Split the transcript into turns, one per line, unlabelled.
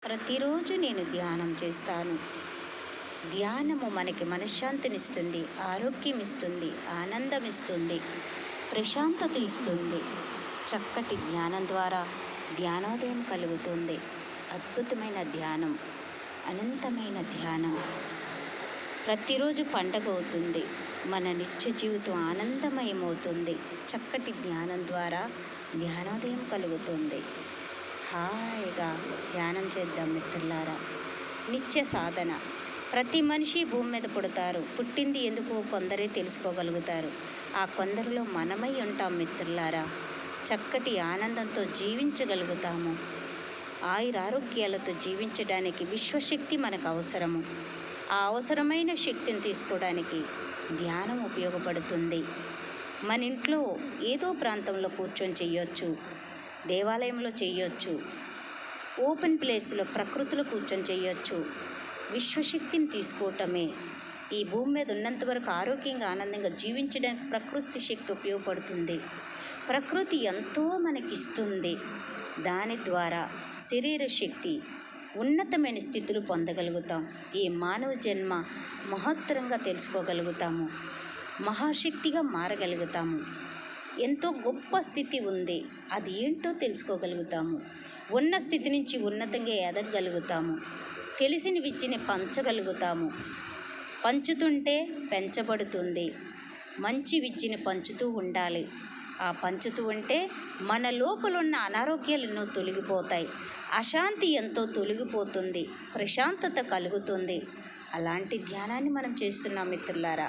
ప్రతిరోజు నేను ధ్యానం చేస్తాను. ధ్యానము మనకి మనశ్శాంతినిస్తుంది, ఆరోగ్యం ఇస్తుంది, ఆనందం ఇస్తుంది, ప్రశాంతత ఇస్తుంది. చక్కటి ధ్యానం ద్వారా ధ్యానోదయం కలుగుతుంది. అద్భుతమైన ధ్యానం, అనంతమైన ధ్యానం. ప్రతిరోజు పండగ అవుతుంది. మన నిత్య జీవితం ఆనందమయమవుతుంది. చక్కటి ధ్యానం ద్వారా ధ్యానోదయం కలుగుతుంది. హాయిగా ధ్యానం చేద్దాం మిత్రులారా. నిత్య సాధన. ప్రతి మనిషి భూమి మీద పుడతారు. పుట్టింది ఎందుకు కొందరే తెలుసుకోగలుగుతారు. ఆ కొందరిలో మనమై ఉంటాం మిత్రులారా. చక్కటి ఆనందంతో జీవించగలుగుతాము. ఆయురారోగ్యాలతో జీవించడానికి విశ్వశక్తి మనకు అవసరము. ఆ అవసరమైన శక్తిని తీసుకోవడానికి ధ్యానం ఉపయోగపడుతుంది. మన ఇంట్లో ఏదో ప్రాంతంలో కూర్చొని చెయ్యొచ్చు, దేవాలయంలో చేయొచ్చు, ఓపెన్ ప్లేస్లో ప్రకృతిలో కూర్చొని చేయొచ్చు. విశ్వశక్తిని తీసుకోవటమే ఈ భూమి మీద ఉన్నంత వరకు ఆరోగ్యంగా ఆనందంగా జీవించడానికి ప్రకృతి శక్తి ఉపయోగపడుతుంది. ప్రకృతి ఎంతో మనకిస్తుంది. దాని ద్వారా శరీర శక్తి ఉన్నతమైన స్థితులు పొందగలుగుతాం. ఈ మానవ జన్మ మహత్తరంగా తెలుసుకోగలుగుతాము. మహాశక్తిగా మారగలుగుతాము. ఎంతో గొప్ప స్థితి ఉంది, అది ఏంటో తెలుసుకోగలుగుతాము. ఉన్న స్థితి నుంచి ఉన్నతంగా ఎదగగలుగుతాము. తెలిసిన విద్యని పంచగలుగుతాము. పంచుతుంటే పెంచబడుతుంది. మంచి విద్యని పంచుతూ ఉండాలి. ఆ పంచుతూ ఉంటే మన లోపల ఉన్న అనారోగ్యాలు ఎన్నో తొలగిపోతాయి. అశాంతి ఎంతో తొలగిపోతుంది. ప్రశాంతత కలుగుతుంది. అలాంటి ధ్యానాన్ని మనం చేస్తున్నాం మిత్రులారా.